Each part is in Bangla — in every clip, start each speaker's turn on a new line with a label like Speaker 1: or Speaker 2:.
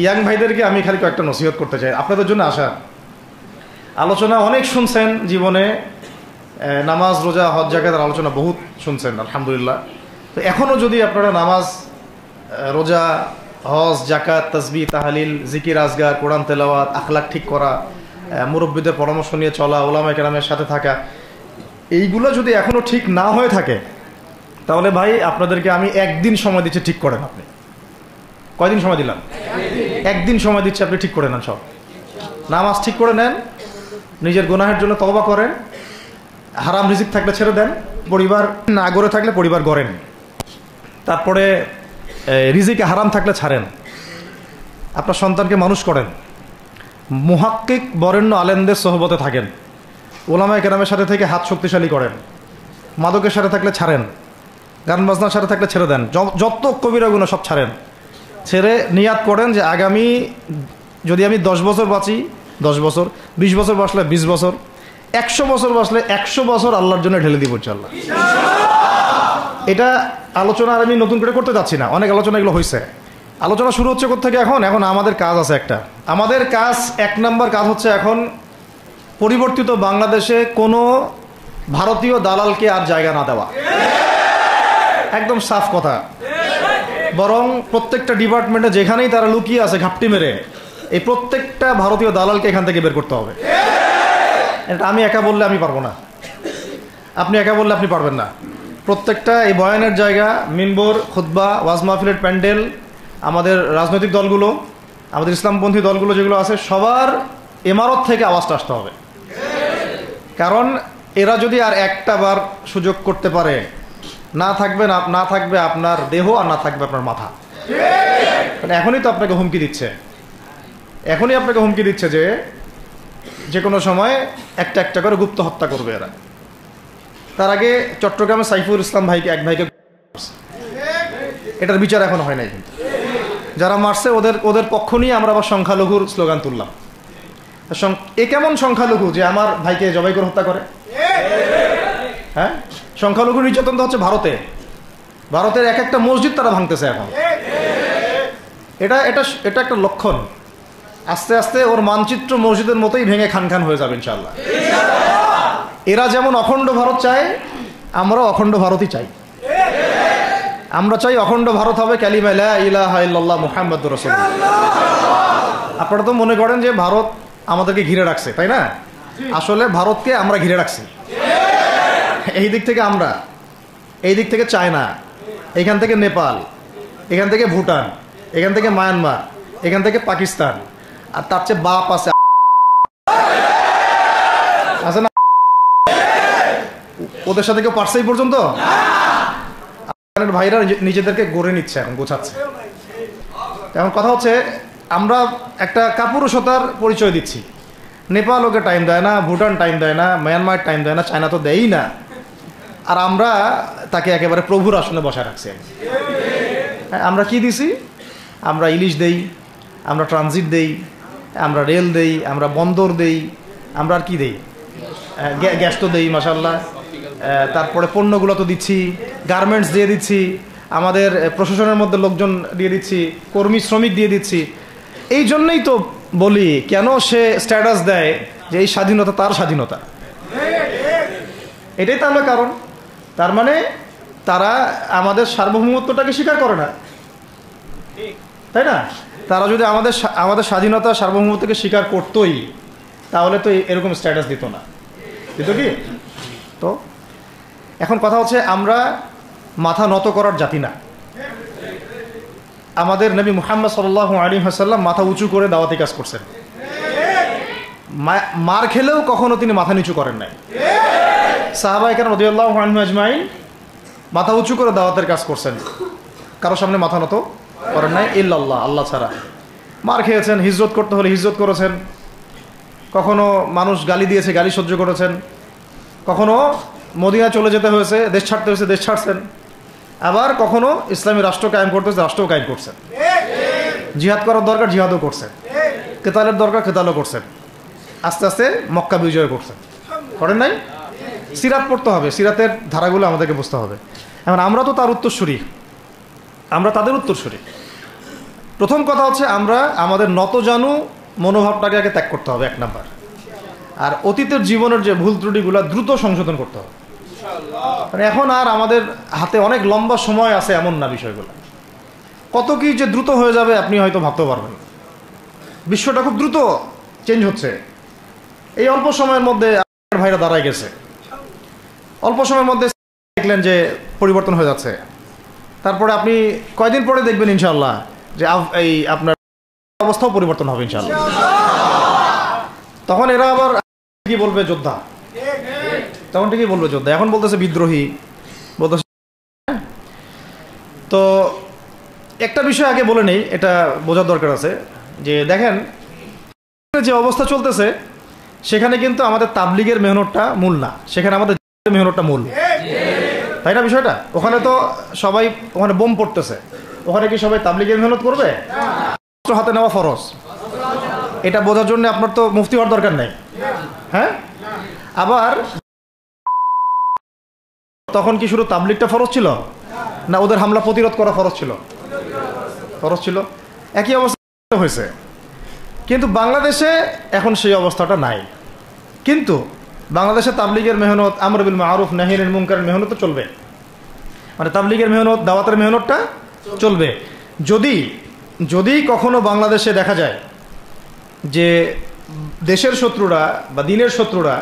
Speaker 1: ইয়াং ভাইদেরকে আমি খালি কয়েকটা নসিহত করতে চাই, আপনাদের জন্য আসা। আলোচনা অনেক শুনছেন জীবনে, নামাজ রোজা হজ জাকাতের আলোচনা বহুত শুনছেন আলহামদুলিল্লাহ। তো এখনও যদি আপনারা নামাজ রোজা হজ জাকাত তাসবিহ তাহলিল জিকির আজগার কোরআন তেলাওয়াত আখলাক ঠিক করা, মুরব্বীদের পরামর্শ নিয়ে চলা, ওলামায়ে কেরামের সাথে থাকা, এইগুলো যদি এখনও ঠিক না হয়ে থাকে তাহলে ভাই আপনাদেরকে আমি একদিন সময় দিচ্ছি, ঠিক করেন। আপনি কয়দিন সময় দিলাম? একদিন সময় দিচ্ছি, আপনি ঠিক করে নেন, সব নামাজ ঠিক করে নেন, নিজের গুনাহের জন্য তওবা করেন, হারাম রিজিক থাকলে ছেড়ে দেন, পরিবার না গড়ে থাকলে পরিবার গড়েন, তারপরে রিজিকে হারাম থাকলে ছাড়েন, আপনার সন্তানকে মানুষ করেন, মুহাক্কিক বরেণ্য আলেমদের সোহবতে থাকেন, ওলামায়ে কেরামের সাথে থেকে হাত শক্তিশালী করেন, মাদকের সাথে থাকলে ছাড়েন, গান বাজনার সাথে থাকলে ছেড়ে দেন, যত কবিরা গুনাহ সব ছাড়েন, ছেড়ে নিয়াত করেন যে আগামী যদি আমি 10 বছর বাঁচি 10 বছর, 20 বছর বাঁচলে 20 বছর, 100 বছর বাঁচলে 100 বছর আল্লাহর জন্য ঢেলে দিব ইনশাআল্লাহ। এটা আলোচনা আর আমি নতুন করে করতে যাচ্ছি না, অনেক আলোচনা এগুলো হয়েছে। আলোচনা শুরু হচ্ছে কোত্থেকে? এখন আমাদের কাজ আছে একটা। আমাদের কাজ 1 নম্বর কাজ হচ্ছে এখন পরিবর্তিত বাংলাদেশে কোনো ভারতীয় দালালকে আর জায়গা না দেওয়া, একদম সাফ কথা। বরং প্রত্যেকটা ডিপার্টমেন্টে যেখানেই তারা লুকিয়ে আছে ঘাপটি মেরে, এই প্রত্যেকটা ভারতীয় দালালকে এখান থেকে বের করতে হবে। এটা আমি একা বললে আমি পারবো না, আপনি একা বললে আপনি পারবেন না। প্রত্যেকটা এই বয়ানের জায়গা, মিনবর, খুতবা, ওয়াজ মাহফিলের প্যান্ডেল, আমাদের রাজনৈতিক দলগুলো, আমাদের ইসলামপন্থী দলগুলো যেগুলো আছে, সবার ইমারত থেকে আওয়াজটা আসতে হবে। কারণ এরা যদি আর একটা বার সুযোগ করতে পারে, না থাকবে আপনার দেহ আর না থাকবে আপনার মাথা। এখনই তো আপনাকে হুমকি দিচ্ছে, যে কোনো সময় একটা একটা করে গুপ্ত হত্যা করবে এরা। তার আগে চট্টগ্রামে সাইফুল ইসলাম ভাইকে, এক ভাইকে, এটার বিচার এখনো হয় নাই। কিন্তু যারা মারছে ওদের পক্ষ নিয়ে আমরা আবার সংখ্যালঘুর স্লোগান তুললাম। এ কেমন সংখ্যালঘু যে আমার ভাইকে জবাই করে হত্যা করে? হ্যাঁ, সংখ্যালঘু নির্যাতন তো হচ্ছে ভারতের এক একটা মসজিদ তারা ভাঙতেছে এখন। এটা একটা লক্ষণ। আস্তে আস্তে ওর মানচিত্র মসজিদের মতোই ভেঙে খান হয়ে যাবে ইনশাআল্লাহ। এরা যেমন অখণ্ড ভারত চায়, আমরা অখণ্ড ভারতই চাই। আমরা চাই অখণ্ড ভারত হবে কালিমা লা ইলাহা ইল্লাল্লাহ মুহাম্মাদুর রাসূলুল্লাহ। আপনারা তো মনে করেন যে ভারত আমাদেরকে ঘিরে রাখছে, তাই না? আসলে ভারতকে আমরা ঘিরে রাখছি। এই দিক থেকে আমরা, এই দিক থেকে চায়না, এখান থেকে নেপাল, এখান থেকে ভুটান, এখান থেকে মায়ানমার, এখান থেকে পাকিস্তান, আর তার চেয়ে বাপ আছে না? ওদের সাথে কেউ পারছে এই পর্যন্ত? ভাইরা নিজেদেরকে গড়ে নিচ্ছে, এখন গোছাচ্ছে। এখন কথা হচ্ছে, আমরা একটা কাপুরুষতার পরিচয় দিচ্ছি। নেপাল ওকে টাইম দেয় না, ভুটান টাইম দেয় না, মায়ানমার টাইম দেয় না, চায়না তো দেয়ই না, আর আমরা তাকে একেবারে প্রভুর আসনে বসায় রাখছি। আমরা কি দিছি? আমরা ইলিশ দেই, আমরা ট্রানজিট দেই, আমরা রেল দেই, আমরা বন্দর দেই, আমরা আর কি দেই? গ্যাস তো দেই মাশাআল্লাহ। তারপরে পণ্যগুলো তো দিচ্ছি, গার্মেন্টস দিয়ে দিচ্ছি, আমাদের প্রশাসনের মধ্যে লোকজন দিয়ে দিচ্ছি, কর্মী শ্রমিক দিয়ে দিচ্ছি। এই জন্যই তো বলি, কেন সে স্ট্যাটাস দেয় যে এই স্বাধীনতা তার স্বাধীনতা। এটাই তাহলে কারণ। তার মানে তারা আমাদের সার্বভৌমত্বটাকে স্বীকার করে না, তাই না? তারা যদি আমাদের স্বাধীনতা সার্বভৌমত্বকে স্বীকার করতোই তাহলে তো এরকম স্ট্যাটাস দিত না, দিত কি? তো এখন কথা হচ্ছে, আমরা মাথা নত করার জাতি না। আমাদের নবী মুহাম্মদ সাল্লাল্লাহু আলাইহি ওয়াসাল্লাম মাথা উঁচু করে দাওয়াতি কাজ করছেন। মার খেলেও কখনো তিনি মাথা নিচু করেন নাই। সাহাবায়ে কেরাম রাদিয়াল্লাহু আনহুম আজমাইন মাথা উঁচু করে দাওয়াতের কাজ করছেন, কারো সামনে মাথা নত করেন নাই ইল্লাল্লাহ, আল্লাহ ছাড়া। মার খেয়েছেন, হিজরত করতে হলে হিজরত করেছেন, কখনো মানুষ গালি দিয়েছে, গালি সহ্য করেছেন, কখনো মদিনা চলে যেতে হয়েছে, দেশ ছাড়তে হয়েছে, দেশ ছাড়ছেন, আবার কখনো ইসলামী রাষ্ট্র কায়েম করতে হয়েছে, রাষ্ট্রও কায়েম করছেন। জিহাদ করার দরকার, জিহাদও করছেন, কেতালের দরকার, কেতালও করছেন, আস্তে আস্তে মক্কা বিজয় করছেন, করেন নাই? সিরাত পড়তে হবে, সিরাতের ধারাগুলো আমাদেরকে বুঝতে হবে। এখন আমরা তো তার উত্তরসূরি, আমরা তাদের উত্তরসূরি। প্রথম কথা হচ্ছে আমরা আমাদের নতজানু মনোভাবটাকে আগে ত্যাগ করতে হবে, 1 নাম্বার। আর অতীতের জীবনের যে ভুল ত্রুটিগুলো দ্রুত সংশোধন করতে হবে। মানে এখন আর আমাদের হাতে অনেক লম্বা সময় আছে এমন না, বিষয়গুলো কত কি যে দ্রুত হয়ে যাবে আপনি হয়তো ভাবতেও পারবেন না। বিশ্বটা খুব দ্রুত চেঞ্জ হচ্ছে। এই অল্প সময়ের মধ্যে ভাইরা দাঁড়ায় গেছে, অল্প সময়ের মধ্যে দেখলেন যে পরিবর্তন হয়ে যাচ্ছে। তারপরে আপনি কয়দিন পরে দেখবেন ইনশাআল্লাহ যে এই আপনার অবস্থাও পরিবর্তন হবে ইনশাআল্লাহ। তখন এরা আবার কি বলবে? যোদ্ধা। তখন ঠিকই বলবে যোদ্ধা। এখন বলতেছে বিদ্রোহী, বলতেছে। তো একটা বিষয় আগে বলে নেই, এটা বোঝার দরকার আছে যে দেখেন যে অবস্থা চলতেছে সেখানে কিন্তু আমাদের তাবলিগের মেহনতটা মূল না, সেখানে আমাদের মেহনতটা মূল, তাই না? বিষয়টা ওখানে তো সবাই, ওখানে বোম পড়তেছে, ওখানে কি সবাই তাবলিগের মেহনত করবে? হাতে নেওয়া ফরজ। এটা বোঝার জন্য আপনার তো মুফতি হওয়ার দরকার নেই। হ্যাঁ, আবার তখন কি শুধু তাবলিগটা ফরজ ছিল, না ওদের হামলা প্রতিরোধ করা ফরজ ছিল? ফরজ ছিল। একই অবস্থা হয়েছে, কিন্তু বাংলাদেশে এখন সেই অবস্থাটা নাই। কিন্তু বাংলাদেশে তাবলিগের মেহনত, আমর বিল মারুফ নাহি আনিল মুনকারের মেহনত তো চলবে। মানে তাবলিগের মেহনত, দাওয়াতের মেহনতটা চলবে। যদি কখনো বাংলাদেশে দেখা যায় যে দেশের শত্রুরা বা দিনের শত্রুরা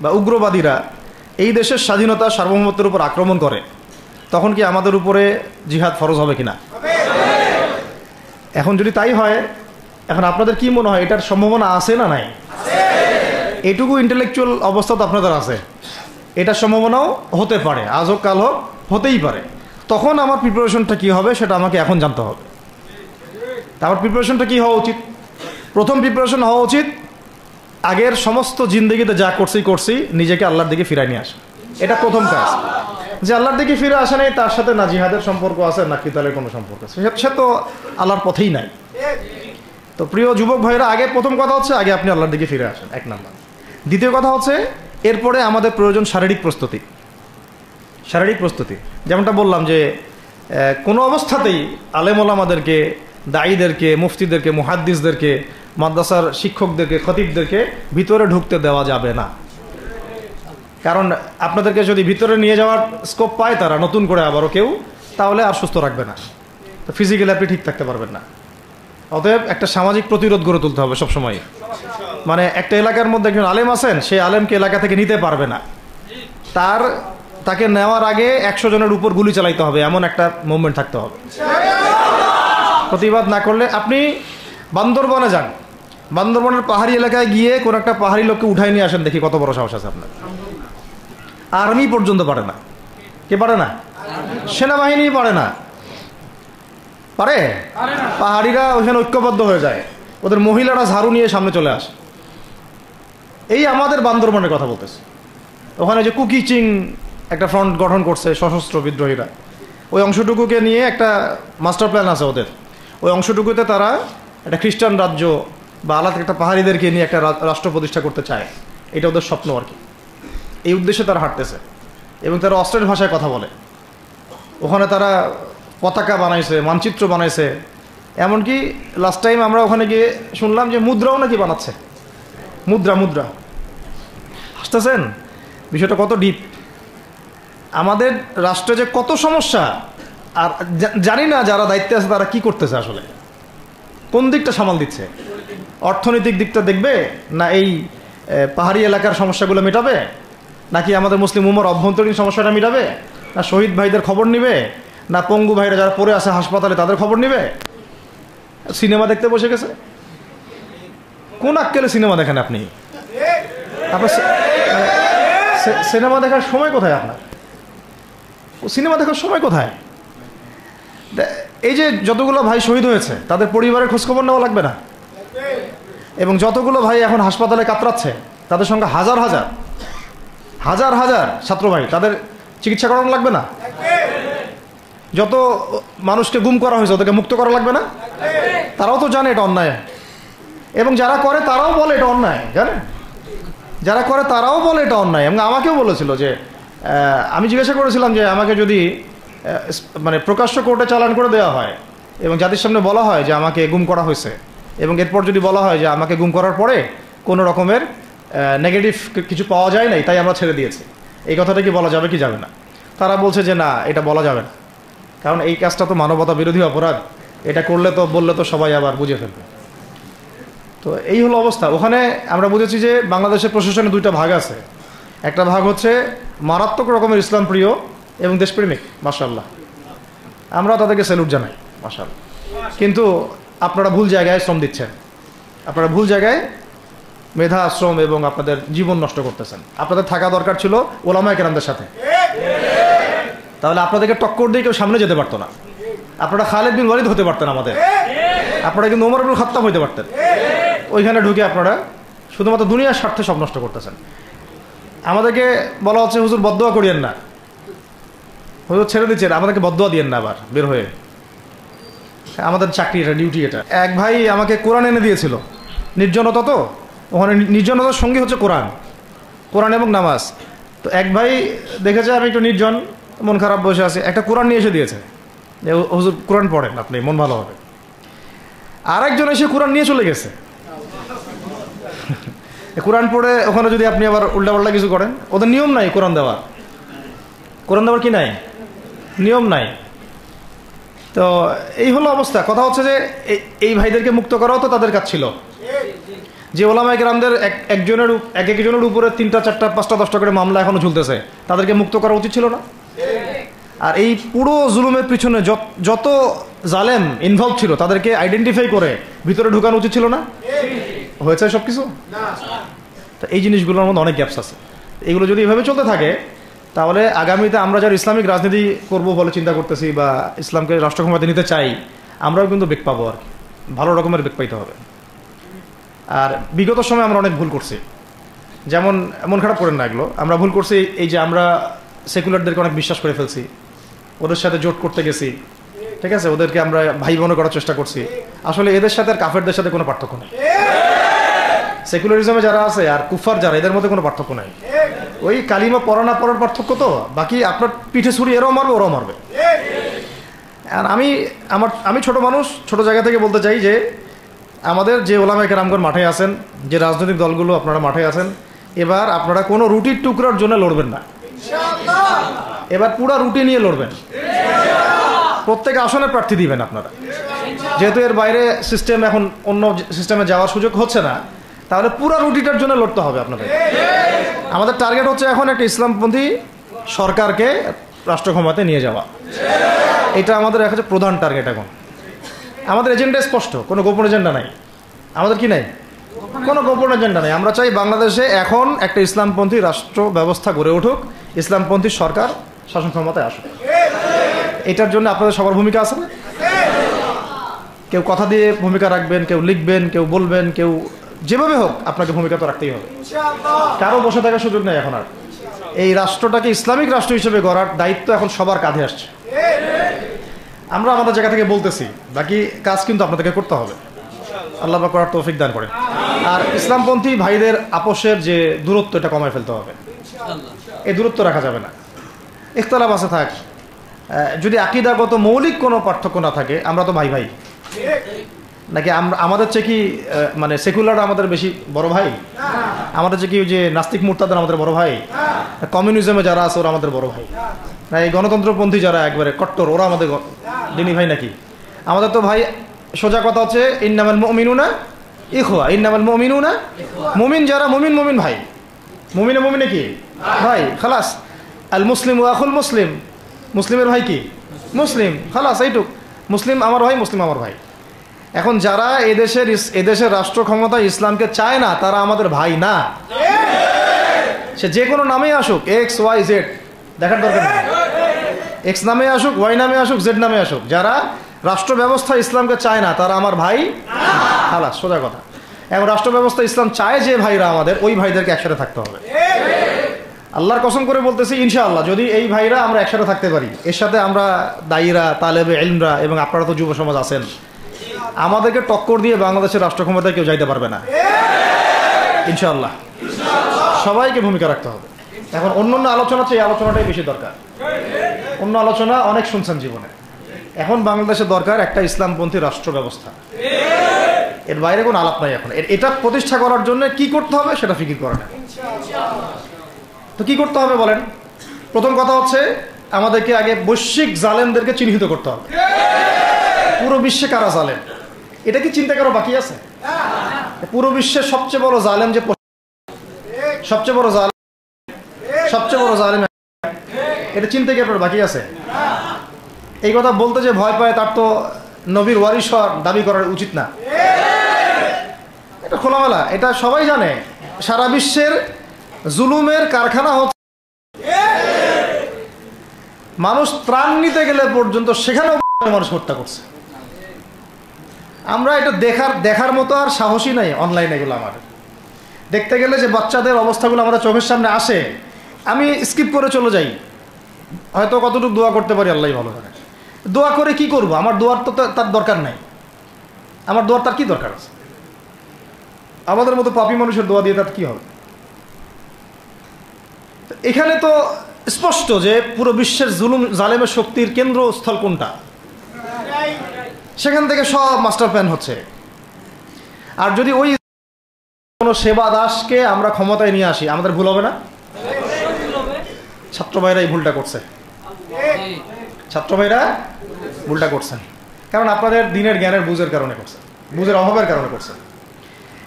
Speaker 1: বা উগ্রবাদীরা এই দেশের স্বাধীনতা সার্বভৌমত্বের উপর আক্রমণ করে, তখন কি আমাদের উপরে জিহাদ ফরজ হবে কিনা? এখন যদি তাই হয়, এখন আপনাদের কি মনে হয় এটার সম্ভাবনা আছে না নাই? এটুকু ইন্টেলেকচুয়াল অবস্থা তো আপনাদের আছে, এটার সম্ভাবনাও হতে পারে, আজ হোক কাল হোক, হতেই পারে। তখন আমার প্রিপারেশনটা কি হবে সেটা আমাকে এখন জানতে হবে। আমার প্রিপারেশনটা কি হওয়া উচিত? প্রথম প্রিপারেশন হওয়া উচিত আগের সমস্ত জিন্দগিতে যা করছি নিজেকে আল্লাহর দিকে ফিরাই নিয়ে আসা। এটা প্রথম কাজ। যে আল্লাহর দিকে ফিরে আসা নেই, তার সাথে না জিহাদের সম্পর্ক আছে না কিতালের কোনো সম্পর্ক আছে, সে তো আল্লাহর পথেই নাই। তো প্রিয় যুবক ভাইরা, আগে প্রথম কথা হচ্ছে আগে আপনি আল্লাহর দিকে ফিরে আসেন, 1 নাম্বার। দ্বিতীয় কথা হচ্ছে এরপরে আমাদের প্রয়োজন শারীরিক প্রস্তুতি। শারীরিক প্রস্তুতি যেমনটা বললাম যে কোনো অবস্থাতেই আলেম ওলামাদেরকে, দায়ীদেরকে, মুফতিদেরকে, মুহাদ্দিসদেরকে, মাদ্রাসার শিক্ষকদেরকে, খতিবদেরকে ভিতরে ঢুকতে দেওয়া যাবে না। কারণ আপনাদেরকে যদি ভিতরে নিয়ে যাওয়ার স্কোপ পায় তারা নতুন করে আবারও কেউ, তাহলে আর সুস্থ রাখবে না, তো ফিজিক্যালি আপনি ঠিক থাকতে পারবেন না। অতএব একটা সামাজিক প্রতিরোধ গড়ে তুলতে হবে সবসময়। মানে একটা এলাকার মধ্যে একজন আলেম আছেন, সেই আলেমকে এলাকা থেকে নিতে পারবে না, তাকে নেওয়ার আগে 100 জনের উপর গুলি চালাইতে হবে, এমন একটা মুভমেন্ট থাকতে হবে। প্রতিবাদ না করলে আপনি বান্দরবনে যান, বান্দরবনের পাহাড়ি এলাকায় গিয়ে কোন একটা পাহাড়ি লোককে উঠাই নিয়ে আসেন, দেখি কত বড় সাহস আছে আপনার। আর্মি পর্যন্ত পারে না। কে পারে না? সেনাবাহিনী পারে না। পারে? পাহাড়িরা ওখানে ঐক্যবদ্ধ হয়ে যায়, ওদের মহিলারা ঝাড়ু নিয়ে সামনে চলে আসে। এই আমাদের বান্দরবনের কথা বলতেছে। ওখানে যে কুকিচিং একটা ফ্রন্ট গঠন করছে সশস্ত্র বিদ্রোহীরা, ওই অংশটুকুকে নিয়ে একটা মাস্টার প্ল্যান আছে ওদের। ওই অংশটুকুতে তারা একটা খ্রিস্টান রাজ্য বা আলাদা একটা পাহাড়িদেরকে নিয়ে একটা রাষ্ট্র প্রতিষ্ঠা করতে চায়। এটা ওদের স্বপ্ন আর কি। এই উদ্দেশ্যে তারা হাঁটতেছে এবং তারা অস্ট্রেলিয়ার ভাষায় কথা বলে। ওখানে তারা পতাকা বানাইছে, মানচিত্র বানাইছে, এমনকি লাস্ট টাইম আমরা ওখানে গিয়ে শুনলাম যে মুদ্রাও নাকি বানাচ্ছে। মুদ্রা হাসতেছেন? বিষয়টা কত ডিপ। আমাদের রাষ্ট্রে যে কত সমস্যা, আর জানি না যারা দায়িত্বে আছে তারা কি করতেছে, আসলে কোন দিকটা সামাল দিচ্ছে। অর্থনৈতিক দিকটা দেখবে, না এই পাহাড়ি এলাকার সমস্যাগুলো মেটাবে, নাকি আমাদের মুসলিম উম্মার অভ্যন্তরীণ সমস্যাটা মেটাবে, না শহীদ ভাইদের খবর নিবে, না পঙ্গু ভাইরা যারা পড়ে আছে হাসপাতালে তাদের খবর নিবে? সিনেমা দেখতে বসে গেছে। কোন আক্কেলে সিনেমা দেখেন আপনি? আপনার সিনেমা দেখার সময় কোথায়? আপনার সিনেমা দেখার সময় কোথায়? এই যে যতগুলো ভাই শহীদ হয়েছে তাদের পরিবারের খোঁজখবর নেওয়া লাগবে না? এবং যতগুলো ভাই এখন হাসপাতালে কাতরাচ্ছে তাদের সঙ্গে হাজার হাজার ছাত্র ভাই, তাদের চিকিৎসা করানো লাগবে না? যত মানুষকে গুম করা হয়েছে ওদেরকে মুক্ত করা লাগবে না? তারাও তো জানে এটা অন্যায়, এবং যারা করে তারাও বলে এটা অন্যায়। জানেন, যারা করে তারাও বলে এটা অন্যায়। এবং আমাকেও বলেছিল যে, আমি জিজ্ঞাসা করেছিলাম যে আমাকে যদি মানে প্রকাশ্য কোর্টে চালান করে দেওয়া হয় এবং জাতির সামনে বলা হয় যে আমাকে গুম করা হয়েছে, এবং এরপর যদি বলা হয় যে আমাকে গুম করার পরে কোনো রকমের নেগেটিভ কিছু পাওয়া যায় নাই তাই আমরা ছেড়ে দিয়েছি, এই কথাটা কি বলা যাবে কি যাবে না? তারা বলছে যে না, এটা বলা যাবে না, কারণ এই কাজটা তো মানবতা বিরোধী অপরাধ, এটা করলে তো বললে তো সবাই আবার বুঝে ফেলবে। তো এই হলো অবস্থা। ওখানে আমরা বুঝেছি যে বাংলাদেশের প্রশাসনে দুইটা ভাগ আছে। একটা ভাগ হচ্ছে মারাত্মক রকমের ইসলাম প্রিয় এবং দেশপ্রেমিক, মাশাআল্লাহ, আমরা তাদেরকে স্যালুট জানাই, মাশাআল্লাহ। কিন্তু আপনারা ভুল জায়গায় শ্রম দিচ্ছেন, আপনারা ভুল জায়গায় মেধা, শ্রম এবং আপনাদের জীবন নষ্ট করতেছেন। আপনাদের থাকা দরকার ছিল ওলামায়ে কেরামদের সাথে, তাহলে আপনাদেরকে টক্কর দিয়ে কেউ সামনে যেতে পারতো না। আপনারা খালিদ বিন ওয়ালিদ হতে পারতেন আমাদের, আপনারা কিন্তু ওমর ইবনুল খাত্তাব হতে পারতেন। ওইখানে ঢুকে আপনারা শুধুমাত্র দুনিয়ার স্বার্থে সব নষ্ট করতেছেন। আমাদেরকে বলা হচ্ছে হুজুর বদদোয়া করিয়েন না, হুজুর ছেড়ে দিচ্ছেন, আমাদেরকে বদদোয়া দিয়েন না আবার বের হয়ে। আমাদের চাকরি এটা, ডিউটি এটা। এক ভাই আমাকে কোরআন এনে দিয়েছিল, নির্জনতা, তো ওখানে নির্জনতার সঙ্গে হচ্ছে কোরআন, কোরআন এবং নামাজ। তো এক ভাই দেখেছে আমি একটু নির্জন, মন খারাপ বসে আছে, একটা কোরআন নিয়ে এসে দিয়েছে, হুজুর কোরআন পড়েন আপনি, মন ভালো হবে। আরেকজন এসে কোরআন নিয়ে চলে গেছে। কোরআন পড়ে ওখানে যদি আপনি আবার উল্টাপাল্টা কিছু করেন, ওদের নিয়ম নাই কোরআন দেওয়ার, কোরআন দেওয়ার কি নাই, নিয়ম নাই। তো এই হলো অবস্থা। কথা হচ্ছে যে এই ভাইদেরকে মুক্ত করাও তো তাদের কাজ ছিল। যে ওলামায়ে কেরামদের একজনের উপরে 3টা 4টা 5টা 10টা করে মামলা এখনো ঝুলতেছে, তাদেরকে মুক্ত করা উচিত ছিল না? আর এই পুরো জুলুমের পিছনে যত জালেম ইনভলভ ছিল তাদেরকে আইডেন্টিফাই করে ভিতরে ঢুকানো উচিত ছিল না? হয়েছে সব কিছু? তো এই জিনিসগুলোর মধ্যে অনেক গ্যাপস আছে। এগুলো যদি এভাবে চলতে থাকে তাহলে আগামীতে আমরা যারা ইসলামিক রাজনীতি করব বলে চিন্তা করতেছি বা ইসলামকে রাষ্ট্র ক্ষমতায় নিতে চাই, আমরাও কিন্তু বেগ পাবো, আর ভালো রকমের বেগ পাইতে হবে। আর বিগত সময় আমরা অনেক ভুল করছি, যেমন মন খারাপ করেন না, এগুলো আমরা ভুল করছি। এই যে আমরা সেকুলারদেরকে অনেক বিশ্বাস করে ফেলছি, ওদের সাথে জোট করতে গেছি, ঠিক আছে, ওদেরকে আমরা ভাই বোন করার চেষ্টা করছি। আসলে এদের সাথে আর কাফেরদের সাথে কোনো পার্থক্য নেই। সেকুলারিজমে যারা আছে আর কুফার যারা, এদের মধ্যে কোনো পার্থক্য নেই। ওই কালিমা পড়া না পড়ার পার্থক্য, তো বাকি আপনার পিঠে ছুরি এরাও মারবে ওরাও মারবে। আর আমি ছোট মানুষ, ছোট জায়গা থেকে বলতে চাই যে আমাদের যে ওলামায়ে কেরামগণ মাঠে আছেন, যে রাজনৈতিক দলগুলো আপনারা মাঠে আছেন, এবার আপনারা কোনো রুটির টুকরার জন্য লড়বেন না, এবার পুরা রুটি নিয়ে লড়বেন। প্রত্যেক আসনে প্রার্থী দিবেন আপনারা, যেহেতু এর বাইরে সিস্টেম এখন অন্য সিস্টেমে যাওয়ার সুযোগ হচ্ছে না, তাহলে পুরা রুটিটার জন্য লড়তে হবে আপনাদের। আমাদের টার্গেট হচ্ছে এখন একটা ইসলামপন্থী সরকারকে রাষ্ট্র ক্ষমতায় নিয়ে যাওয়া, এটা আমাদের একটা প্রধান টার্গেট। এখন আমাদের এজেন্ডা স্পষ্ট, কোনো গোপন এজেন্ডা নাই। আমাদের কি নাই? কোনো গোপন এজেন্ডা নাই। আমরা চাই বাংলাদেশে এখন একটা ইসলামপন্থী রাষ্ট্র ব্যবস্থা গড়ে উঠুক, ইসলামপন্থী সরকার শাসন ক্ষমতায় আসুক। এটার জন্য আপনাদের সবার ভূমিকা আছে না? কেউ কথা দিয়ে ভূমিকা রাখবেন, কেউ লিখবেন, কেউ বলবেন, কেউ যেভাবে হোক আপনাকে ভূমিকা তো রাখতেই হবে। কারো বসে থাকার সুযোগ নেই এখন আর। এই রাষ্ট্রটাকে ইসলামিক রাষ্ট্র হিসেবে গড়ার দায়িত্ব এখন সবার কাঁধে আসছে। আমরা আমাদের জায়গা থেকে বলতেছি, বাকি কাজ কিন্তু আপনাদেরকে করতে হবে। আল্লাহ পাক করার তৌফিক দান করেন। আর ইসলামপন্থী ভাইদের আপোষের যে দূরত্ব, এটা কমায় ফেলতে হবে। এই দূরত্ব রাখা যাবে না। ইখতিলাফ আছে থাক, যদি আকীদাগত মৌলিক কোনো পার্থক্য না থাকে, আমরা তো ভাই ভাই নাকি? আমাদের চেয়ে কি মানে সেকুলার আমাদের বেশি বড় ভাই? আমাদের চেয়ে কি যে নাস্তিক মুরতাদের আমাদের বড় ভাই? কমিউনিজমে যারা আছে ওরা আমাদের বড় ভাই? না এই গণতন্ত্রপন্থী যারা একবারে কট্টর, ওরা আমাদের দিনী ভাই নাকি? আমাদের তো ভাই, সোজা কথা হচ্ছে ইন্নামাল মুমিনুনা ইখওয়া, ইন্নামাল মুমিনুনা, মুমিন যারা মুমিন ভাই, মুমিনে কি ভাই, খালাস। আল মুসলিম ওয়া আখুল মুসলিম, মুসলিমের ভাই কি? মুসলিম, খালাস, এইটুক। মুসলিম আমার ভাই, মুসলিম আমার ভাই। এখন যারা এদেশের রাষ্ট্র ক্ষমতা ইসলামকে চায় না, তারা আমাদের ভাই না। সে যে কোনো নামেই আসুক, এক্স ওয়াই জেড, দেখার দরকার নেই। এক্স নামে আসুক, ওয়াই নামে আসুক, জেড নামে আসুক, যারা রাষ্ট্র ব্যবস্থা ইসলামকে চায় না তারা আমার ভাই, খালাস, সোজা কথা। এবং রাষ্ট্র ব্যবস্থা ইসলাম চায় যে ভাইরা আমাদের, ওই ভাইদেরকে একসাথে থাকতে হবে। আল্লাহর কসম করে বলতেছি, ইনশাআল্লাহ যদি এই ভাইরা আমরা একসাথে থাকতে পারি, এর সাথে আমরা দায়ীরা, তালেবে ইলমরা এবং আপনারা তো যুব সমাজ আছেন, আমাদেরকে টক্কর দিয়ে বাংলাদেশের রাষ্ট্র ক্ষমতায় কেউ যাইতে পারবে না, ইনশাআল্লাহ। সবাইকে ভূমিকা রাখতে হবে। এখন অন্য আলোচনা চেয়ে এই আলোচনাটাই বেশি দরকার। অন্য আলোচনা অনেক শুনছেন জীবনে, এখন বাংলাদেশে দরকার একটা ইসলামপন্থী রাষ্ট্র ব্যবস্থা, এর বাইরে কোনো আলাপ নাই এখন। এটা প্রতিষ্ঠা করার জন্য কি করতে হবে সেটা ফিকির করে না। তো কি করতে হবে বলেন? প্রথম কথা হচ্ছে আমাদেরকে আগে বৈশ্বিক জালেমদেরকে চিহ্নিত করতে হবে। পুরো বিশ্বে কারা জালেম এটা কি চিন্তা করা বাকি আছে? পুরো বিশ্বের সবচেয়ে বড় জালেম যে সবচেয়ে বড় জালেম এটা চিন্তা কি আপনার বাকি আছে? এই কথা বলতে যে ভয় পায় তার তো নবীর ওয়ারিস হওয়ার দাবি করার উচিত না। এটা খোলামেলা, এটা সবাই জানে। সারা বিশ্বের জুলুমের কারখানা হচ্ছে, মানুষ ত্রাণ নিতে গেলে পর্যন্ত সেখানেও মানুষ হত্যা করছে। আমরা এটা দেখার মতো আর সাহসী নাই। অনলাইনে এগুলো আমার দেখতে গেলে যে বাচ্চাদের অবস্থাগুলো আমাদের চোখের সামনে আসে, আমি স্কিপ করে চলে যাই। হয়তো কতটুকু দোয়া করতে পারি আল্লাহই ভালো করে। দোয়া করে কি করব? আমার দোয়ার তো তার দরকার নাই। আমার দোয়ার তার কি দরকার আছে? আমাদের মতো পাপী মানুষের দোয়া দিয়ে তার কি হবে? এখানে তো স্পষ্ট যে পুরো বিশ্বের জালেমের শক্তির কেন্দ্রস্থল কোনটা, সেখান থেকে সব মাস্টার প্ল্যান হচ্ছে। আর যদি ওই কোনো সেবা দাসকে আমরা ক্ষমতায় নিয়ে আসি, আমাদের ভুল হবে না? ছাত্র ভাইরা এই ভুলটা করছে, ছাত্র ভাইরা ভুলটা করছেন, কারণ আপনাদের দিনের জ্ঞানের বুঝের কারণে করছেন, বুঝের অভাবের কারণে করছেন।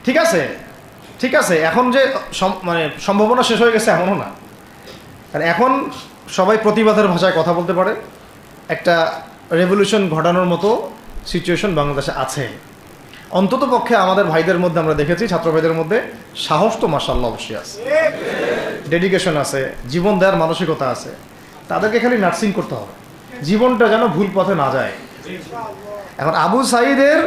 Speaker 1: ঠিক আছে, ঠিক আছে, এখন যে মানে সম্ভাবনা শেষ হয়ে গেছে এমনও না। আর এখন সবাই প্রতিবাদের ভাষায় কথা বলতে পারে। একটা রেভলিউশন ঘটানোর মতো সিচুয়েশন বাংলাদেশে আছে। অন্তত পক্ষে আমাদের ভাইদের মধ্যে আমরা দেখেছি, ছাত্র ভাইদের মধ্যে সাহস তো মাশাআল্লাহ অবশ্যই আছে, ডেডিকেশন আছে, জীবন দেওয়ার মানসিকতা আছে। তাদেরকে খালি নার্সিং করতে হবে, জীবনটা যেন ভুল পথে না যায়। এখন আবু সাঈদের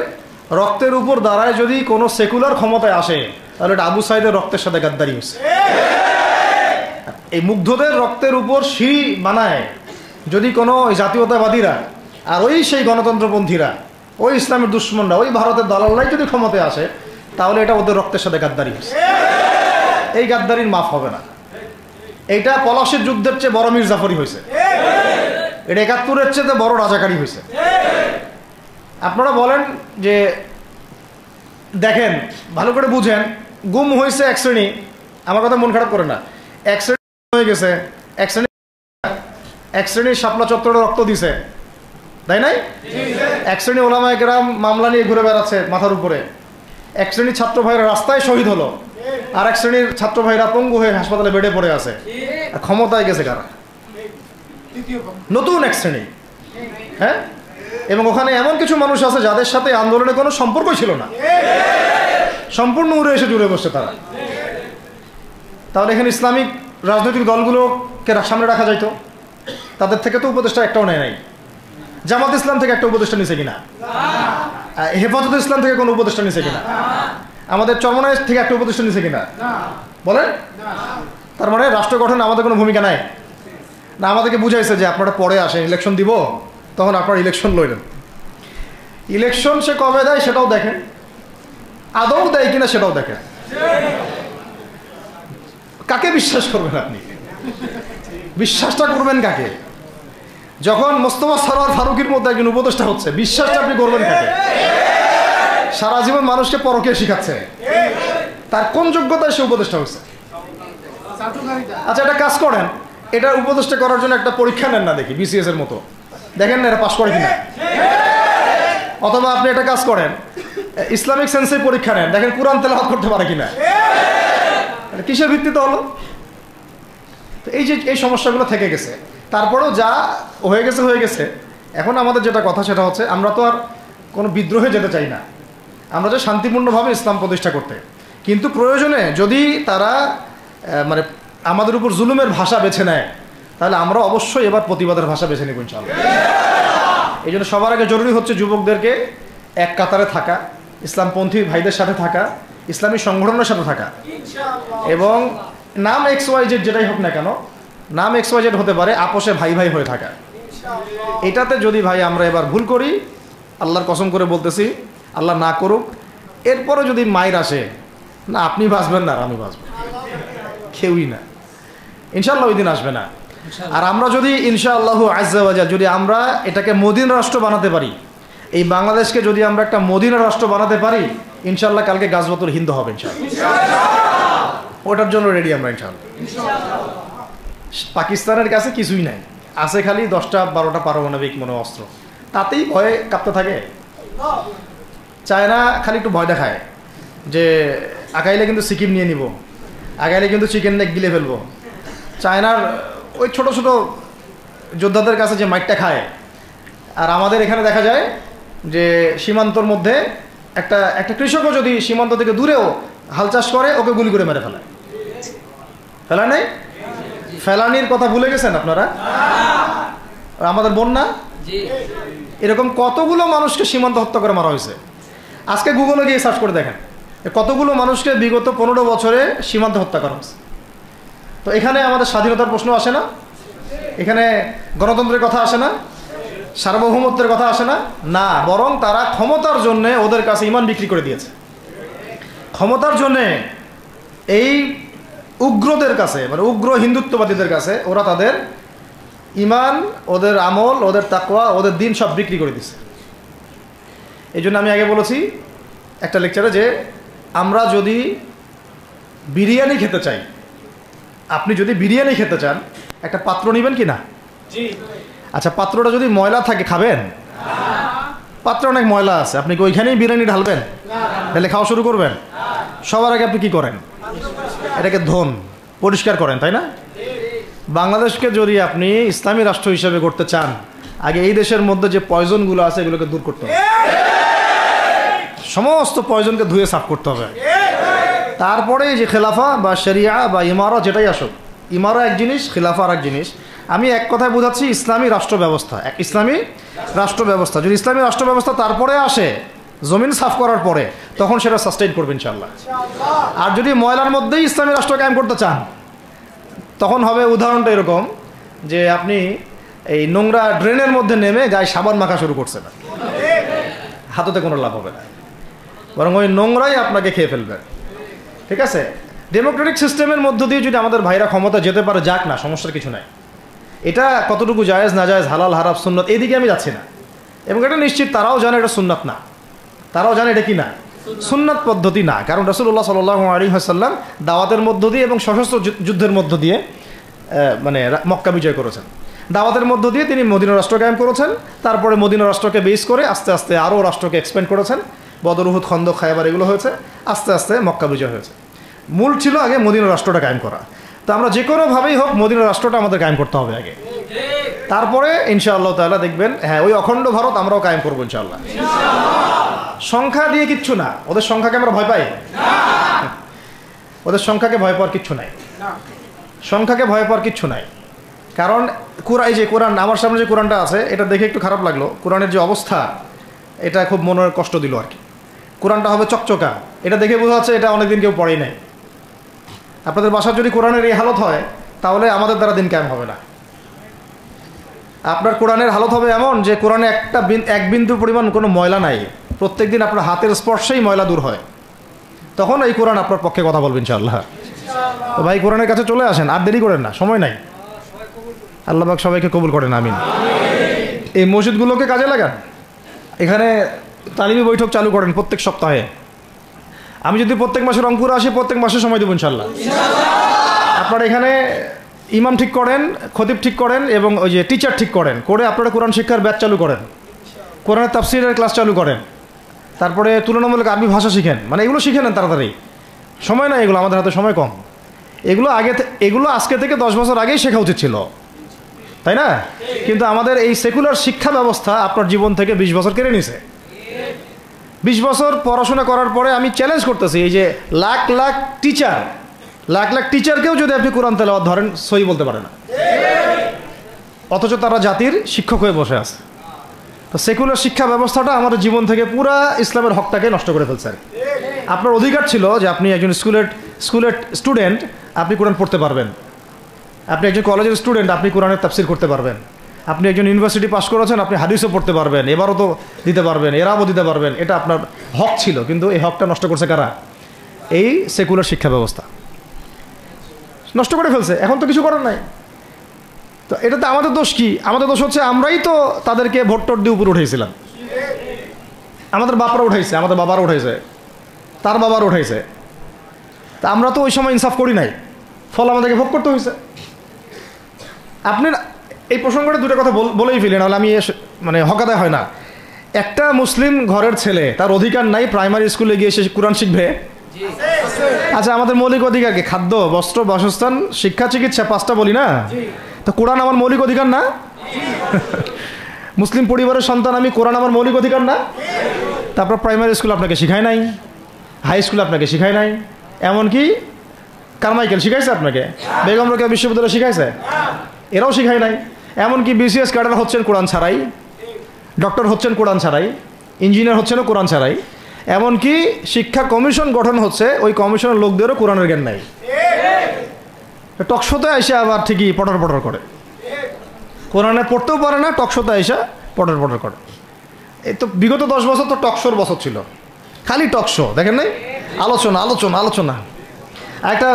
Speaker 1: রক্তের উপর দাঁড়ায় যদি কোনো সেকুলার ক্ষমতায় আসে, তাহলে এটা আবু সাঈদের রক্তের সাথে গাদ্দারি হচ্ছে। এই মুগ্ধদের রক্তের উপর সিঁড়ি বানায় যদি কোনো জাতীয়তাবাদীরা আর ওই সেই গণতন্ত্রপন্থীরা, ওই ইসলামের দুশ্মনরা, ওই ভারতের দালালরাই যদি ক্ষমতায় আসে, তাহলে এটা ওদের রক্তের সাথে গাদ্দারি হচ্ছে। এই গাদ্দারির মাফ হবে না। এইটা পলাশির যুদ্ধের চেয়ে বড় মির্জাফরি হয়েছে, এটা ৭১-এর চেয়ে বড় রাজাকারী হয়েছে। আপনারা বলেন যে দেখেন ভালো করে বুঝেন, গুম হয়েছে এক শ্রেণী, আমার কথা মন খারাপ করে না, এক শ্রেণী হয়ে গেছে, এক শ্রেণীর শাপলা চত্বরে রক্ত দিছে, তাই নাই? এক শ্রেণী ওলামায়ে কেরাম মামলা নিয়ে ঘুরে বেড়াচ্ছে মাথার উপরে, এক শ্রেণীর ছাত্র ভাইরা রাস্তায় শহীদ হলো, আর এক শ্রেণীর ছাত্র ভাইরা পঙ্গু হয়ে হাসপাতালে বেডে পড়ে আছে। ক্ষমতায় গেছে কারা? নতুন এক শ্রেণী। হ্যাঁ, এবং ওখানে এমন কিছু মানুষ আছে যাদের সাথে আন্দোলনে কোনো সম্পর্কই ছিল না, সম্পূর্ণ উড়ে এসে জুড়ে বসছে তারা। তাহলে এখানে ইসলামিক রাজনৈতিক দলগুলোকে সামনে রাখা যাইতো, তাদের থেকে তো উপদেষ্টা একটাও নেয় নাই। জামাত ইসলাম থেকে একটা উপদেষ্টা নিছে কিনা? হেফাজত ইসলাম থেকে কোনো উপদেষ্টা নিছে কিনা? আমাদের চরমনায় থেকে একটা উপদেষ্টা নিছে কিনা বলেন? তার মানে রাষ্ট্র গঠনে আমাদের কোনো ভূমিকা নাই না। আমাদেরকে বুঝাইছে যে আপনারা পরে আসেন, ইলেকশন দিব, তখন আপনারা ইলেকশন লইলেন। ইলেকশন সে কবে দেয় সেটাও দেখেন, আদৌ দেয় কিনা সেটাও দেখেন। কাকে বিশ্বাস করবেন আপনি? বিশ্বাসটা করবেন কাকে? যখন মোস্তফা সরোয়ার ফারুকের মধ্যে একজন উপদেষ্টা হচ্ছে, বিশ্বাসটা আপনি করবেন কাকে? সারা জীবন মানুষকে পরকে শিখাচ্ছে, তার কোন যোগ্যতায় সে উপদেষ্টা হচ্ছে? আচ্ছা, এটা কাজ করেন, এটা উপদেষ্টা করার জন্য একটা পরীক্ষা নেন না, দেখি বিসিএস এর মতো, দেখেন না এটা পাস করে কিনা। অথবা আপনি একটা কাজ করেন, ইসলামিক সেন্সে পরীক্ষা নেন, দেখেন কোরআন তেলাওয়াত করতে পারে কিনা। কিসের ভিত্তিতে হলো? তো এই যে এই সমস্যাগুলো থেকে গেছে, তারপরেও যা হয়ে গেছে হয়ে গেছে। এখন আমাদের যেটা কথা সেটা হচ্ছে, আমরা তো আর কোনো বিদ্রোহে যেতে চাই না, আমরা যে শান্তিপূর্ণভাবে ইসলাম প্রতিষ্ঠা করতে। কিন্তু প্রয়োজনে যদি তারা মানে আমাদের উপর জুলুমের ভাষা বেছে নেয়, তাহলে আমরা অবশ্যই এবার প্রতিবাদের ভাষা বেছে নেব ইনশাআল্লাহ। এই জন্য সবার আগে জরুরি হচ্ছে যুবকদেরকে এক কাতারে থাকা, ইসলামপন্থী ভাইদের সাথে থাকা, ইসলামী সংগঠনের সাথে থাকা, এবং নাম XYZ যেটাই হোক না কেন, নাম XYZ হতে পারে, আপোষে ভাই ভাই হয়ে থাকা। এটাতে যদি ভাই আমরা এবার ভুল করি, আল্লাহর কসম করে বলতেছি, আল্লাহ না করুক, এরপরে যদি মায়ের আসে, না আপনি বাঁচবেন না আর আমি বাঁচব, কেউই না, ইনশাআল্লাহ ওই দিন আসবে না। আর আমরা যদি ইনশাআল্লাহু আজ্জা ওয়া জাল যদি আমরা এটাকে মদিনা রাষ্ট্র বানাতে পারি, এই বাংলাদেশকে যদি আমরা একটা মদিনা রাষ্ট্র বানাতে পারি, ইনশাআল্লাহ কালকে গাজওয়াতুল হিন্দ হবে ইনশাআল্লাহ। ওটার জন্য রেডি আমরা ইনশাআল্লাহ। পাকিস্তানের কাছে কিছুই নাই, আছে খালি 10টা-12টা পারমাণবিক অস্ত্র, তাতেই ভয়ে কাঁপতে থাকে। চায়না খালি একটু ভয় দেখায় যে আগাইলে কিন্তু সিকিম নিয়ে নিব, আগাইলে কিন্তু চিকেন নেক গিলে ফেলবো। চায়নার ওই ছোট ছোট যোদ্ধাদের কাছে যে মাইটটা খায়, আর আমাদের এখানে দেখা যায় যে সীমান্তর মধ্যে একটা কৃষকও যদি সীমান্ত থেকে দূরেও হাল চাষ করে, ওকে গুলি করে মেরে ফেলায়। ফেলা নেই, ফেলানির কথা ভুলে গেছেন আপনারা? আমাদের বন্যা, এরকম কতগুলো মানুষকে সীমান্ত হত্যা করে মারা হয়েছে। আজকে গুগলে গিয়ে সার্চ করে দেখেন কতগুলো মানুষকে বিগত 15 বছরে সীমান্ত হত্যা করা হয়েছে। তো এখানে আমাদের স্বাধীনতার প্রশ্ন আসে না, এখানে গণতন্ত্রের কথা আসে না, সার্বভৌমত্বের কথা আসে না, না, বরং তারা ক্ষমতার জন্য ওদের কাছে ইমান বিক্রি করে দিয়েছে। ক্ষমতার জন্যে এই উগ্রদের কাছে, উগ্র হিন্দুত্ববাদীদের কাছে ওরা তাদের ইমান, ওদের আমল, ওদের তাকওয়া, ওদের দিন সব বিক্রি করে দিছে। এই জন্য আমি আগে বলেছি একটা লেকচারে যে আমরা যদি বিরিয়ানি খেতে চাই, আপনি যদি বিরিয়ানি খেতে চান, একটা পাত্র নেবেন কি না? আচ্ছা, পাত্রটা যদি ময়লা থাকে খাবেন? পাত্র অনেক ময়লা আছে, আপনি কি ওইখানেই বিরিয়ানি ঢালবেন? তাহলে খাওয়া শুরু করবেন? সবার আগে আপনি কি করেন? এটাকে ধোন, পরিষ্কার করেন, তাই না? বাংলাদেশকে যদি আপনি ইসলামী রাষ্ট্র হিসেবে করতে চান, আগে এই দেশের মধ্যে যে পয়জনগুলো আছে এগুলোকে দূর করতে হবে, সমস্ত পয়জনকে ধুয়ে সাফ করতে হবে। তারপরে যে খেলাফা বা শরিয়া বা ইমারা যেটাই আসুক, ইমারা এক জিনিস, খেলাফা আর এক জিনিস। আমি এক কথায় বোঝাচ্ছি ইসলামী রাষ্ট্র ব্যবস্থা, ইসলামী রাষ্ট্র ব্যবস্থা। যদি ইসলামী রাষ্ট্র ব্যবস্থা তারপরে আসে, জমিন সাফ করার পরে, তখন সেটা সাস্টেইন করবে ইনশাআল্লাহ। আর যদি ময়লার মধ্যেই ইসলামী রাষ্ট্র কায়েম করতে চান, তখন হবে উদাহরণটা এরকম যে আপনি এই নোংরা ড্রেনের মধ্যে নেমে গায়ে সাবান মাখা শুরু করছেন, হাততে কোনো লাভ হবে না, বরং ওই নোংরাই আপনাকে খেয়ে ফেলবে। ঠিক আছে? ডেমোক্রেটিক সিস্টেমের মধ্য দিয়ে যদি আমাদের ভাইরা ক্ষমতা যেতে পারে, যাক না, সমস্যার কিছু নাই। এটা কতটুকু জায়েজ না জায়েজ, হালাল হারাম, সুন্নাত, এইদিকে আমি যাচ্ছি না। এবং এটা নিশ্চিত তারাও জানে এটা সুন্নাত না, তারাও জানে এটা কি না, সুন্নাত পদ্ধতি না। কারণ রাসূলুল্লাহ সাল্লাল্লাহু আলাইহি ওয়াসাল্লাম দাওয়াতের মধ্য দিয়ে এবং সশস্ত্র যুদ্ধের মধ্য দিয়ে মক্কা বিজয় করেছেন। দাওয়াতের মধ্য দিয়ে তিনি মদিনা রাষ্ট্র কায়েম করেছেন। তারপরে মদিনা রাষ্ট্রকে বেস করে আস্তে আস্তে আরও রাষ্ট্রকে এক্সপ্যান্ড করেছেন। বদর, উহুদ, খন্দক, খায়বার এগুলো হয়েছে, আস্তে আস্তে মক্কা বিজয় হয়েছে। মূল ছিল আগে মদিনা রাষ্ট্রটা কায়েম করা। তো আমরা যে কোনোভাবেই হোক মদিনা রাষ্ট্রটা আমাদের কায়েম করতে হবে আগে, তারপরে ইনশাআল্লাহ তাআলা দেখবেন, হ্যাঁ, ওই অখণ্ড ভারত আমরাও কায়েম করবো ইনশাআল্লাহ। সংখ্যা দিয়ে কিচ্ছু না, ওদের সংখ্যাকে আমরা ভয় পাই? ওদের সংখ্যাকে ভয় পাওয়ার কিচ্ছু নাই, সংখ্যাকে ভয় পাওয়ার কিচ্ছু নাই। কারণ এই যে কোরআন, আমার সামনে যে কোরআনটা আছে, এটা দেখে একটু খারাপ লাগলো। কোরআনের যে অবস্থা, এটা খুব মনের কষ্ট দিল আর কি। কোরআনটা হবে চকচকা, এটা দেখে বোঝা যাচ্ছে এটা অনেকদিন কেউ পড়েই নাই। আপনাদের বাসার যদি কোরআনের এই হালত হয়, তাহলে আমাদের দ্বারা দিন কায়েম হবে না। আপনার কোরআনের হালত হবে এমন যে কোরআনে এক বিন্দু পরিমাণ কোনো ময়লা নাই, প্রত্যেক দিন আপনার হাতের স্পর্শেই ময়লা দূর হয়, তখন এই কোরআন আপনার পক্ষে কথা বলবেন ইনশাআল্লাহ। তো ভাই, কোরআনের কাছে চলে আসেন, আর দেরি করেন না, সময় নাই। আল্লাহ পাক সবাইকে কবুল করেন, আমিন। এই মসজিদগুলোকে কাজে লাগান, এখানে তালিমি বৈঠক চালু করেন প্রত্যেক সপ্তাহে। আমি যদি প্রত্যেক মাসে রংপুরে আসি, প্রত্যেক মাসে সময় দেবো ইনশাআল্লাহ। আপনারা এখানে ইমাম ঠিক করেন, খতিব ঠিক করেন, এবং ওই যে টিচার ঠিক করেন, করে আপনারা কোরআন শিক্ষার ব্যাচ চালু করেন, কোরআনের তাফসীরের ক্লাস চালু করেন, তারপরে তুলনামূলক আরবি ভাষা শিখেন। এগুলো শিখে নেন তাড়াতাড়ি, সময় নাই এগুলো, আমাদের হাতে সময় কম। এগুলো আজকে থেকে 10 বছর আগেই শেখা উচিত ছিল, তাই না? কিন্তু আমাদের এই সেকুলার শিক্ষা ব্যবস্থা আপনার জীবন থেকে 20 বছর কেড়ে নিছে। 20 বছর পড়াশোনা করার পরে আমি চ্যালেঞ্জ করতেছি, এই যে লাখ লাখ টিচারকেও যদি আপনি কোরআন তেলাওয়াত ধরেন, সহি বলতে পারে না, অথচ তারা জাতির শিক্ষক হয়ে বসে আছে। তো সেকুলার শিক্ষা ব্যবস্থাটা আমাদের জীবন থেকে পুরা ইসলামের হকটাকে নষ্ট করে ফেলছে। আপনার অধিকার ছিল যে আপনি একজন স্কুলের স্টুডেন্ট, আপনি কোরআন পড়তে পারবেন। আপনি একজন কলেজের স্টুডেন্ট, আপনি কোরআনের তাফসীর করতে পারবেন। আপনি একজন ইউনিভার্সিটি পাস করেছেন, আপনি হাদিসও পড়তে পারবেন, এবারও তো দিতে পারবেন, এরাও দিতে পারবেন। এটা আপনার হক ছিল, কিন্তু এই হকটা নষ্ট করছে কারা? এই সেকুলার শিক্ষা ব্যবস্থা নষ্ট করে ফেলছে। এখন তো কিছু করার নাই, তো এটাতে আমাদের দোষ কি? আমাদের দোষ হচ্ছে আমরাই তো তাদেরকে ভোট টোট দিয়ে উপরে উঠেছিলাম। আমাদের বাপরা উঠাইছে, আমাদের বাবারা উঠাইছে, তার বাবার উঠাইছে। তা আমরা তো ওই সময় ইনসাফ করি নাই, ফল আমাদেরকে ভোগ করতে হয়েছে। আপনি এই প্রসঙ্গটা দুটো কথা বলেই ফেলি, নাহলে আমি মানে হকাদায় হয় না। একটা মুসলিম ঘরের ছেলে, তার অধিকার নাই প্রাইমারি স্কুলে গিয়ে সে কোরআন শিখবে? আচ্ছা, আমাদের মৌলিক অধিকার কি? খাদ্য, বস্ত্র, বাসস্থান, শিক্ষা, চিকিৎসা, 5টা বলি না? তো কোরআন আমার মৌলিক অধিকার না? মুসলিম পরিবারের সন্তান আমি, কোরআন আমার মৌলিক অধিকার না? তারপর প্রাইমারি স্কুল আপনাকে শিখায় নাই, হাই স্কুল আপনাকে শিখায় নাই, এমনকি কারমাইকেল শিখাইছে আপনাকে, বেগম রোকেয়া বিশ্ববিদ্যালয় শিখাইছে? এরাও শিখায় নাই। এমনকি বিসিএস ক্যাডার হচ্ছেন কোরআন ছাড়াই, ডক্টর হচ্ছেন কোরআন ছাড়াই, ইঞ্জিনিয়ার হচ্ছেনও কোরআন ছাড়াই। এমনকি শিক্ষা কমিশন গঠন হচ্ছে, ওই কমিশনের লোকদেরও কোরআনের জ্ঞান নাই। টকশোতে এসে আবার ঠিকই পটর পটর করে, কোরআনে পড়তেও পারে না, টকশোতে এসে পটর পটর করে। এই তো বিগত 10 বছর তো টকশোর বছর ছিল, খালি টকশো, দেখেন নাই? আলোচনা আলোচনা আলোচনা, একটা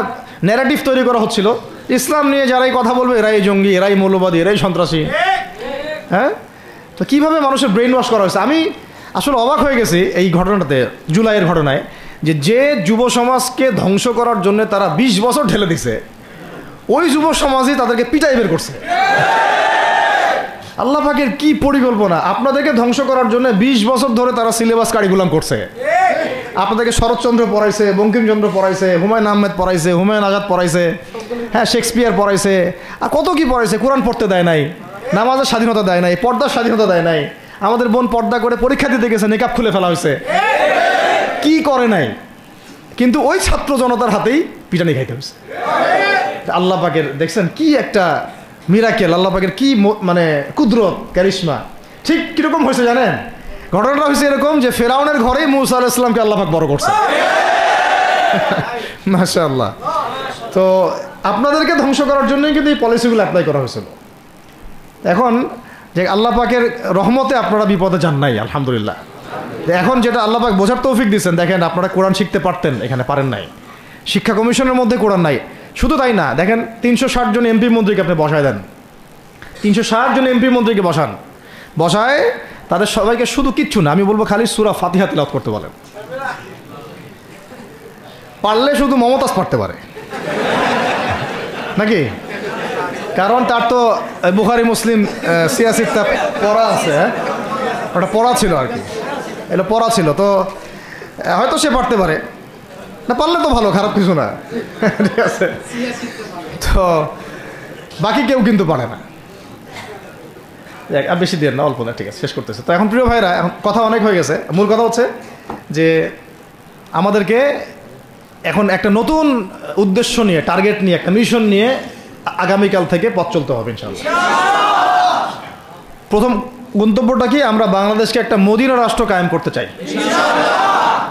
Speaker 1: ন্যারেটিভ তৈরি করা হচ্ছিল ইসলাম নিয়ে। যারাই কথা বলবে এরাই জঙ্গি, এরাই মৌলবাদী, এরাই সন্ত্রাসী। হ্যাঁ, তো কীভাবে মানুষের ব্রেন ওয়াশ করা হয়েছে। আমি আসলে অবাক হয়ে গেছি এই ঘটনাতে, জুলাইয়ের ঘটনায়, যে যুব সমাজকে ধ্বংস করার জন্য তারা 20 বছর ঢেলে দিছে, ওই যুব সমাজই তাদেরকে পিটাই বের করছে। আল্লাহ পাকের কি পরিকল্পনা! আপনাদেরকে ধ্বংস করার জন্য 20 বছর ধরে তারা সিলেবাস কারিকুলাম করছে। আপনাদেরকে শরৎচন্দ্র পড়াইছে, বঙ্কিমচন্দ্র পড়াইছে, হুমায়ুন আহমেদ পড়াইছে, হুমায়ুন আজাদ পড়াইছে, হ্যাঁ শেক্সপিয়ার পড়াইছে, আর কত কি পড়াইছে। কোরআন পড়তে দেয় নাই, নামাজের স্বাধীনতা দেয় নাই, পর্দার স্বাধীনতা দেয় নাই। আমাদের বোন পর্দা করে পরীক্ষা দিতে গেছে, নিকাব খুলে ফেলা হয়েছে, কি করে নাই। কিন্তু ওই ছাত্র জনতার হাতেই পিটানি খাইতে হয়েছে। আল্লাহ পাকের দেখছেন কি একটা মিরাকেল, আল্লাহ পাকের কি মানে কুদরত, ক্যারিশমা। ঠিক কিরকম হয়েছে জানেন? ঘটনাটা হয়েছে এরকম যে ফেরাউনের ঘরেই মূসা আলাইহিস সালামকে আল্লাহ পাক বড় করছে। মাশাআল্লাহ। তো আপনাদেরকে ধ্বংস করার জন্যই কিন্তু এই পলিসিগুলো অ্যাপ্লাই করা হয়েছিল। এখন যে আল্লাহ পাকের রহমতে আপনারা বিপদে যান নাই, আলহামদুলিল্লাহ। এখন যেটা আল্লাহ পাক বোঝার তৌফিক দিচ্ছেন, দেখেন আপনারা কোরআন শিখতে পারতেন, এখানে পারেন নাই। শিক্ষা কমিশনের মধ্যে কোরআন নাই। শুধু তাই না, দেখেন 360 জন এমপি মন্ত্রীকে আপনি বসায় দেন, 360 জন এমপি মন্ত্রীকে বসায় তাদের সবাইকে শুধু কিচ্ছু না, আমি বলবো খালি সূরা ফাতিহা তিলাওয়াত করতে বলেন। পারলে শুধু মমতাজ পড়তে পারে নাকি? কারণ তার তো বুখারী মুসলিম সিয়াসিটা পড়া আছে, ওটা পড়া ছিল আর কি, এটা পড়া ছিল, তো হয়তো সে পারতে পারে। না পারলে তো ভালো, খারাপ কিছু না, ঠিক আছে। তো বাকি কেউ কিন্তু পারে না। আর বেশি দিয়ে না, অল্প না, ঠিক আছে, শেষ করতেছে। তো এখন প্রিয় ভাইরা, এখন কথা অনেক হয়ে গেছে। মূল কথা হচ্ছে যে আমাদেরকে এখন একটা নতুন উদ্দেশ্য নিয়ে, টার্গেট নিয়ে, একটা মিশন নিয়ে আগামীকাল থেকে পথ চলতে হবে ইনশাআল্লাহ। প্রথম গন্তব্যটা কি? আমরা বাংলাদেশকে একটা মদিনা রাষ্ট্র কায়েম করতে চাই।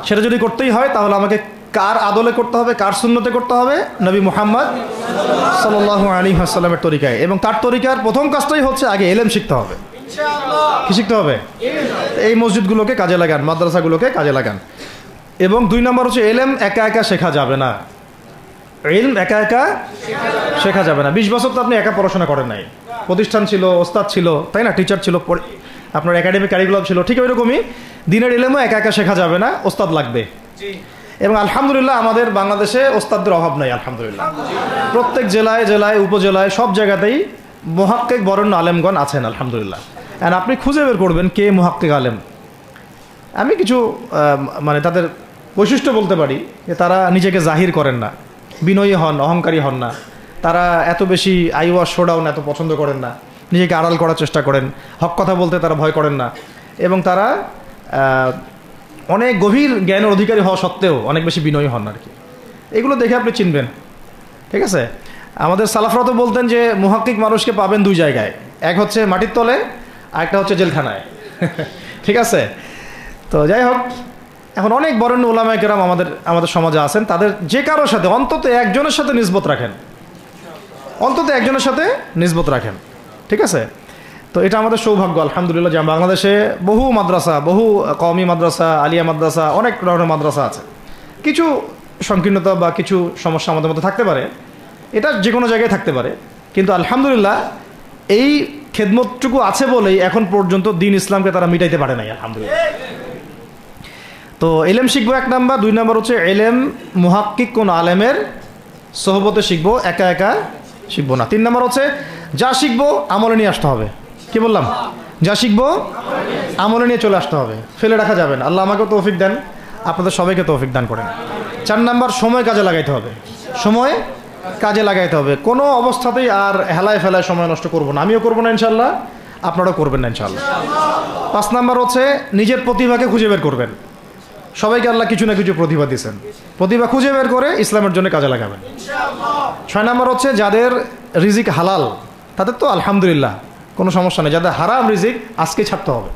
Speaker 1: সেটা যদি করতেই হয় তাহলে আমাকে কার আদলে করতে হবে, কার সুন্নতে করতে হবে? নবী মুহাম্মদ সাল্লাল্লাহু আলাইহি ওয়াসাল্লামের তরিকায়। এবং তার তরিকার প্রথম কাজটাই হচ্ছে আগে ইলম শিখতে হবে। কি শিখতে হবে? এই মসজিদগুলোকে কাজে লাগান, মাদ্রাসাগুলোকে কাজে লাগান। এবং 2 নম্বর হচ্ছে ইলম একা একা শেখা যাবে না। ইলম একা একা শেখা যাবে না। 20 বছর তো আপনি একা পড়াশোনা করেন নাই, প্রতিষ্ঠান ছিল, ওস্তাদ ছিল, তাই না? টিচার ছিল, আপনার একাডেমিক কারিকুলাম ছিল। ঠিক ওই রকমই দিনের ইলমও একা একা শেখা যাবে না, ওস্তাদ লাগবে। এবং আলহামদুলিল্লাহ আমাদের বাংলাদেশে ওস্তাদদের অভাব নাই, আলহামদুলিল্লাহ। প্রত্যেক জেলায় জেলায়, উপজেলায়, সব জায়গাতেই মুহাক্কিক বরেণ্য আলেমগণ আছেন, আলহামদুলিল্লাহ। অ্যান্ড আপনি খুঁজে বের করবেন কে মুহাক্কিক আলেম। আমি কিছু মানে তাদের বৈশিষ্ট্য বলতে পারি যে তারা নিজেকে জাহির করেন না, বিনয়ী হন, অহংকারী হন না। তারা এত বেশি আইওয়াশ শোডাউন এত পছন্দ করেন না, নিজেকে আড়াল করার চেষ্টা করেন, হক কথা বলতে তারা ভয় করেন না। এবং তারা অনেক গভীর জ্ঞানের অধিকারী হওয়া সত্ত্বেও অনেক বেশি বিনয়ী হন আর কি। এগুলো দেখে আপনি চিনবেন, ঠিক আছে? আমাদের সালাফরা তো বলতেন যে মুহাক্কিক মানুষকে পাবেন 2 জায়গায়, এক হচ্ছে মাটির তলে, আরেকটা হচ্ছে জেলখানায়, ঠিক আছে? তো যাই হোক, এখন অনেক বরেণ্য উলামায়ে কেরাম আমাদের সমাজে আছেন। তাদের যে কারোর সাথে অন্তত একজনের সাথে নিসবত রাখেন, অন্তত একজনের সাথে নিসবত রাখেন, ঠিক আছে? তো এটা আমাদের সৌভাগ্য আলহামদুলিল্লাহ যে বাংলাদেশে বহু মাদ্রাসা, বহু কওমি মাদ্রাসা, আলিয়া মাদ্রাসা, অনেক ধরনের মাদ্রাসা আছে। কিছু সংকীর্ণতা বা কিছু সমস্যা আমাদের মধ্যে থাকতে পারে, এটা যে কোনো জায়গায় থাকতে পারে, কিন্তু আলহামদুলিল্লাহ এই খেদমতটুকু আছে বলেই এখন পর্যন্ত দিন ইসলামকে তারা মিটাইতে পারে নাই, আলহামদুলিল্লাহ। তো এলেম শিখবো 1 নাম্বার। 2 নাম্বার হচ্ছে এলেম মুহাক্কিক কোন আলেমের সোহবতে শিখবো, একা একা শিখবো না। 3 নাম্বার হচ্ছে যা শিখবো আমলে নিয়ে আসতে হবে। কি বললাম? যা শিখবো আমলে নিয়ে চলে আসতে হবে, ফেলে রাখা যাবে না। আল্লাহ আমাকে তৌফিক দেন, আপনাদের সবাইকে তৌফিক দান করেন। 4 নাম্বার সময় কাজে লাগাইতে হবে, সময় কাজে লাগাইতে হবে। কোনো অবস্থাতেই আর হেলায় ফেলায় সময় নষ্ট করবো না, আমিও করবো না ইনশাল্লাহ, আপনারাও করবেন না ইনশাল্লাহ। 5 নাম্বার হচ্ছে নিজের প্রতিভাকে খুঁজে বের করবেন। সবাইকে আল্লাহ কিছু না কিছু প্রতিভা দিয়েছেন, প্রতিভা খুঁজে বের করে ইসলামের জন্য কাজে লাগাবেন। 6 নাম্বার হচ্ছে যাদের রিজিক হালাল তাদের তো আলহামদুলিল্লাহ কোনো সমস্যা নেই, যাদের হারাম রিজিক আজকে ছাড়তে হবে।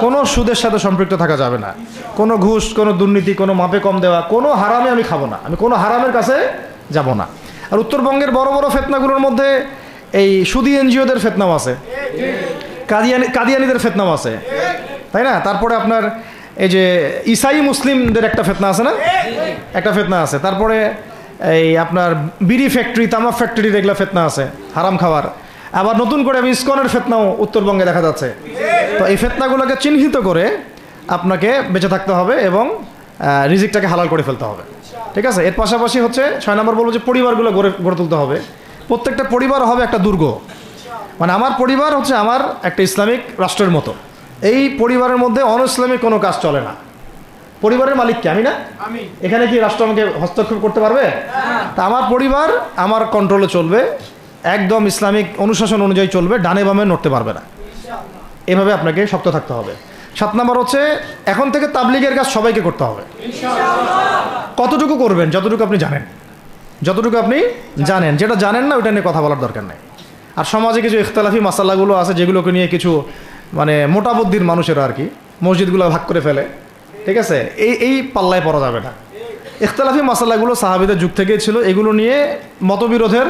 Speaker 1: কোনো সুদের সাথে সম্পৃক্ত থাকা যাবে না, কোনো ঘুষ, কোনো দুর্নীতি, কোনো মাপে কম দেওয়া, কোনো হারামে আমি খাবো না, আমি কোনো হারামের কাছে যাব না। আর উত্তরবঙ্গের বড় বড় ফেতনাগুলোর মধ্যে এই সুদী এনজিওদের ফেতনাও আছে, কাদিয়ানিদের ফেতনাও আছে, তাই না? তারপরে আপনার এই যে ইসাই মুসলিমদের একটা ফেতনা আছে না, একটা ফেতনা আছে। তারপরে এই আপনার বিড়ি ফ্যাক্টরি, তামাক ফ্যাক্টরির এগুলা ফেতনা আছে হারাম খাওয়ার। আবার নতুন করে ইসকনের ফেতনাও উত্তরবঙ্গে দেখা যাচ্ছে। তো এই ফেতনাগুলোকে চিহ্নিত করে আপনাকে বেঁচে থাকতে হবে এবং রিজিকটাকে হালাল করে ফেলতে হবে, ঠিক আছে? এর পাশাপাশি হচ্ছে 6 নম্বর বলবো যে পরিবারগুলো গড়ে তুলতে হবে। প্রত্যেকটা পরিবার হবে একটা দুর্গ, মানে আমার পরিবার হচ্ছে আমার একটা ইসলামিক রাষ্ট্রের মতো। এই পরিবারের মধ্যে অন ইসলামিক কোনো কাজ চলে না। পরিবারের মালিক কি? আমি না? এখানে কি রাষ্ট্র আমাকে হস্তক্ষেপ করতে পারবে? তা আমার পরিবার আমার কন্ট্রোলে চলবে, একদম ইসলামিক অনুশাসন অনুযায়ী চলবে, ডানে বামে নড়তে পারবে না। এভাবে আপনাকে শক্ত থাকতে হবে। 7 নম্বর হচ্ছে এখন থেকে তাবলিগের কাজ সবাইকে করতে হবে। কতটুকু করবেন? যতটুকু আপনি জানেন, যতটুকু আপনি জানেন। যেটা জানেন না ওইটা নিয়ে কথা বলার দরকার নেই। আর সমাজে কিছু ইখতলাফি মাসালাগুলো আছে যেগুলোকে নিয়ে কিছু মানে মোটা বুদ্ধির মানুষেরা আর কি মসজিদগুলো ভাগ করে ফেলে, ঠিক আছে? এই পাল্লায় পড়া যাবে না। ইখতলাফি মাসালাগুলো সাহাবীদের যুগ থেকেই ছিল, এগুলো নিয়ে মতবিরোধের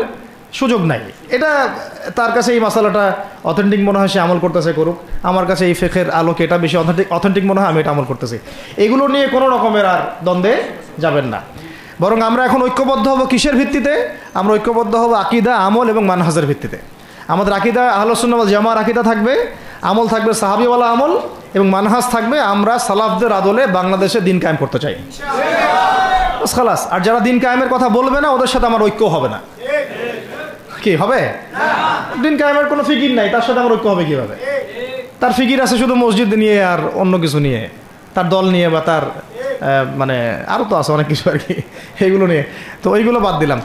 Speaker 1: সুযোগ নাই। এটা তার কাছে এই মাসালাটা অথেন্টিক মনে হয়, সে আমল করতেছে, করুক। আমার কাছে এই ফিকহের আলোকে এটা বেশি অথেন্টিক মনে হয়, আমি এটা আমল করতেছি। এগুলো নিয়ে কোনো রকমের আর দ্বন্দ্বে যাবেন না। বরং আমরা এখন ঐক্যবদ্ধ হব কিসের ভিত্তিতে? আমরা ঐক্যবদ্ধ হব আকীদা, আমল এবং মানহাজের ভিত্তিতে। আমাদের আকীদা আহলুস সুন্নাহ ওয়াল জামাআর আকীদা থাকবে, আমল থাকবে সাহাবীওয়ালা আমল, এবং মানহাজ থাকবে আমরা সালাফদের আদলে বাংলাদেশে দিন কায়েম করতে চাই, খালাস। আর যারা দিন কায়েমের কথা বলবে না ওদের সাথে আমার ঐক্য হবে না। কি হবে? দিন কায়েমের কোনো ফিকির নাই, তার সাথে আমার ঐক্য হবে কিভাবে? তার ফিকির আছে শুধু মসজিদ নিয়ে আর অন্য কিছু নিয়ে, তার দল নিয়ে বা তার মানে আরও তো আছে অনেক কিছু আর কি, এইগুলো নিয়ে। তো ওইগুলো বাদ দিলাম।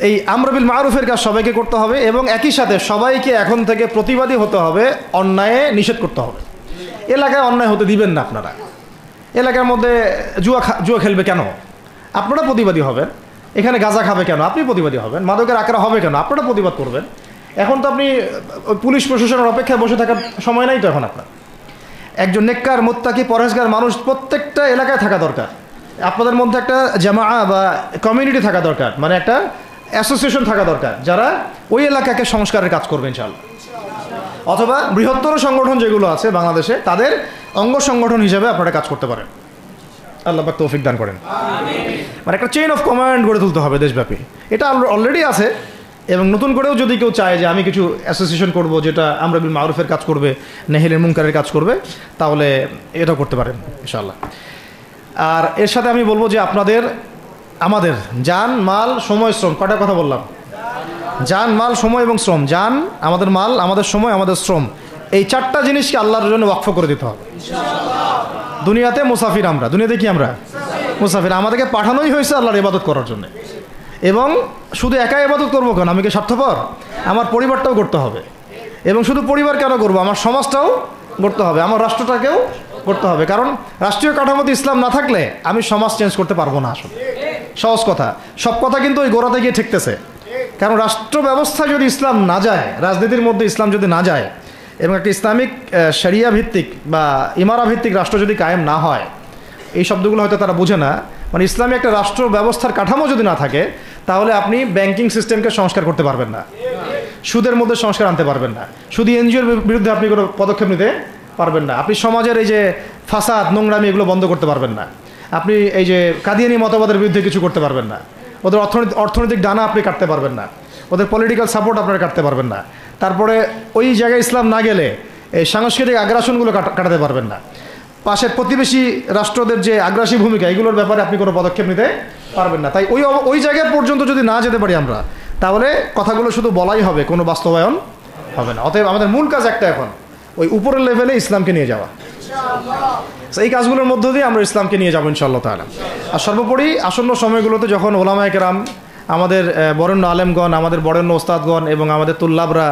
Speaker 1: এই আমর বিল মারুফের কাজ সবাইকে করতে হবে এবং একই সাথে সবাইকে এখন থেকে প্রতিবাদী হতে হবে, অন্যায়ে নিষেধ করতে হবে। এলাকায় অন্যায় হতে দিবেন না আপনারা। এলাকার মধ্যে জুয়া খেলবে কেন? আপনারা প্রতিবাদী হবেন। এখানে গাঁজা খাবে কেন? আপনি প্রতিবাদী হবেন। মাদকের আকারা হবে কেন? আপনারা প্রতিবাদ করবেন। এখন তো আপনি পুলিশ প্রশাসনের অপেক্ষায় বসে থাকার সময় নাই তো এখন আপনার। একজন নেককার, মুত্তাকি, পরহেজগার মানুষ প্রত্যেকটা এলাকায় থাকা দরকার। আপনাদের মধ্যে একটা জামাআ বা কমিউনিটি থাকা দরকার, মানে একটা অ্যাসোসিয়েশন থাকা দরকার যারা ওই এলাকাকে সংস্কারের কাজ করবে ইনশাআল্লাহ। অথবা বৃহত্তর সংগঠন যেগুলো আছে বাংলাদেশে তাদের অঙ্গ সংগঠন হিসেবে আপনারা কাজ করতে পারেন। আল্লাহ পাক তৌফিক দান করেন। মানে একটা চেইন অফ কমান্ড গড়ে তুলতে হবে দেশব্যাপী। এটা অলরেডি আছে এবং নতুন করেও যদি কেউ চায় যে আমি কিছু অ্যাসোসিয়েশন করব যেটা আমর বিল মারুফের কাজ করবে, নাহিল মুনকারের কাজ করবে, তাহলে এটা করতে পারেন ইনশাআল্লাহ। আর এর সাথে আমি বলবো যে আমাদের জান, মাল, সময়, শ্রম, কটা কথা বললাম? জান, মাল, সময় এবং শ্রম। জান, আমাদের মাল, আমাদের সময়, আমাদের শ্রম, এই 4টা জিনিসকে আল্লাহর জন্য ওয়াকফ করে দিতে হবে। দুনিয়াতে মুসাফির আমরা, দুনিয়াতে কি আমরা মুসাফির। আমাদেরকে পাঠানোই হয়েছে আল্লাহর ইবাদত করার জন্য। এবং শুধু একা ইবাদত করবো কেন? আমি কি স্বার্থপর? আমার পরিবারটাও করতে হবে। এবং শুধু পরিবার কেন করবো? আমার সমাজটাও করতে হবে, আমার রাষ্ট্রটাকেও করতে হবে। কারণ রাষ্ট্রীয় কাঠামোতে ইসলাম না থাকলে আমি সমাজ চেঞ্জ করতে পারবো না। আসলে সহজ কথা, সব কথা কিন্তু ওই গোড়াতে গিয়ে ঠেকতেছে। কারণ রাষ্ট্র ব্যবস্থায় যদি ইসলাম না যায়, রাজনীতির মধ্যে ইসলাম যদি না যায় এবং একটা ইসলামিক শরিয়া ভিত্তিক বা ইমারা ভিত্তিক রাষ্ট্র যদি কায়েম না হয়, এই শব্দগুলো হয়তো তারা বুঝে না। মানে ইসলামী একটা রাষ্ট্র ব্যবস্থার কাঠামো যদি না থাকে তাহলে আপনি ব্যাংকিং সিস্টেমকে সংস্কার করতে পারবেন না, সুদের মধ্যে সংস্কার আনতে পারবেন না, শুধু এনজিওর বিরুদ্ধে আপনি কোনো পদক্ষেপ নিতে পারবেন না, আপনি সমাজের এই যে ফাসাদ, নোংরামি এগুলো বন্ধ করতে পারবেন না, আপনি এই যে কাদিয়ানি মতবাদের বিরুদ্ধে কিছু করতে পারবেন না, ওদের অর্থনৈতিক ডানা আপনি কাটতে পারবেন না, ওদের পলিটিক্যাল সাপোর্ট আপনারা কাটতে পারবেন না। তারপরে ওই জায়গায় ইসলাম না গেলে এই সাংস্কৃতিক আগ্রাসনগুলো কাটাতে পারবেন না। পাশের প্রতিবেশী রাষ্ট্রদের যে আগ্রাসী ভূমিকা, এগুলোর ব্যাপারে আপনি কোনো পদক্ষেপ নিতে পারবেন না। তাই ওই জায়গা পর্যন্ত যদি না যেতে পারি আমরা, তাহলে কথাগুলো শুধু বলাই হবে, কোনো বাস্তবায়ন হবে না। অতএব আমাদের মূল কাজ একটা, এখন ওই উপরের লেভেলে ইসলামকে নিয়ে যাওয়া। এই কাজগুলোর মধ্য দিয়ে আমরা ইসলামকে নিয়ে যাবো ইনশাআল্লাহ তাআলা। আর সর্বোপরি আসন্ন সময়গুলোতে যখন ওলামায়ে কেরাম, আমাদের বরেণ্য আলেমগণ, আমাদের বরেণ্য ওস্তাদগণ এবং আমাদের তুল্লাবরা,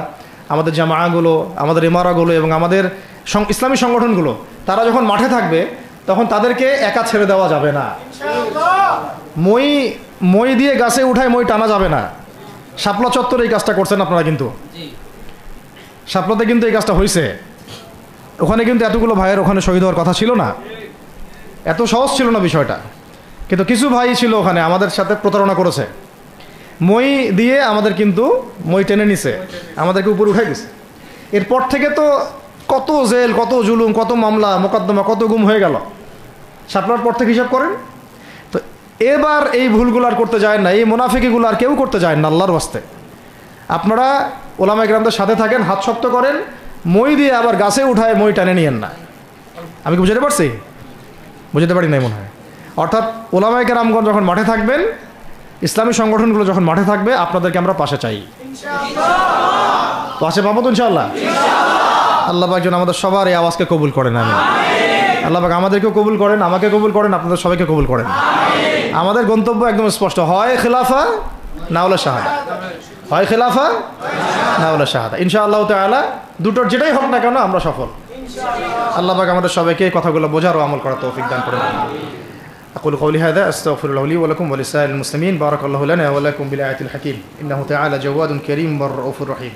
Speaker 1: আমাদের জামাআগুলো, আমাদের ইমারাগুলো এবং আমাদের ইসলামী সংগঠনগুলো, তারা যখন মাঠে থাকবে, তখন তাদেরকে একা ছেড়ে দেওয়া যাবে না। মই দিয়ে গাছে উঠায় মই টানা যাবে না। শাপলা চত্বরে এই কাজটা করছেন আপনারা, কিন্তু শাপলাতে কিন্তু এই কাজটা হয়েছে। ওখানে কিন্তু এতগুলো ভাইয়ের ওখানে শহীদ হওয়ার কথা ছিল না, এত সহজ ছিল না বিষয়টা। কিন্তু কিছু ভাই ছিল ওখানে আমাদের সাথে প্রতারণা করেছে, মই দিয়ে আমাদের কিন্তু মই টেনে নিছে, আমাদেরকে উপরে উঠাই দিছে। এরপর থেকে তো কত জেল, কত জুলুম, কত মামলা মোকদ্দমা, কত গুম হয়ে গেল। শাপলার পর থেকে হিসাব করেন তো। এবার এই ভুলগুলো আর করতে যায় না, এই মুনাফিকিগুলো আর কেউ করতে যায় না আল্লাহর ওয়াস্তে। আপনারা ওলামায়ে কেরামদের সাথে থাকেন, হাত শক্ত করেন, মই দিয়ে আবার গাছে উঠায় মই টানে নিয়েন না। আমি কি বুঝাতে পারছি? বুঝতে পারি নাই মনে হয়। অর্থাৎ ওলামায়ে কেরামগণ যখন মাঠে থাকবেন, ইসলামী সংগঠনগুলো যখন মাঠে থাকবে, আপনাদেরকে আমরা পাশে চাই। পাশে পাবো তো ইনশাআল্লাহ। আল্লাহ পাক যেন আমাদের সবার এই আওয়াজকে কবুল করেন। আমি আল্লাহ পাক আমাদেরকেও কবুল করেন, আমাকে কবুল করেন, আপনাদের সবাইকে কবুল করেন। আমাদের গন্তব্য একদম স্পষ্ট, হয় খেলাফা না হলে শাহাদা, হয় খেলাফা না হলে শাহাদা। ইনশাআল্লাহ তাআলা দুটোর যেটাই হোক না কেন আমরা সফল। আল্লাহ পাক আমাদের সবাইকে এই কথাগুলো বোঝার ও আমল করার তৌফিক দান করেন। أقول قولي هذا أستغفر الله لي ولكم ولسائر المسلمين. بارك الله لنا ولكم بالآية الحكيم إنه تعالى جواد كريم والرؤوف الرحيم.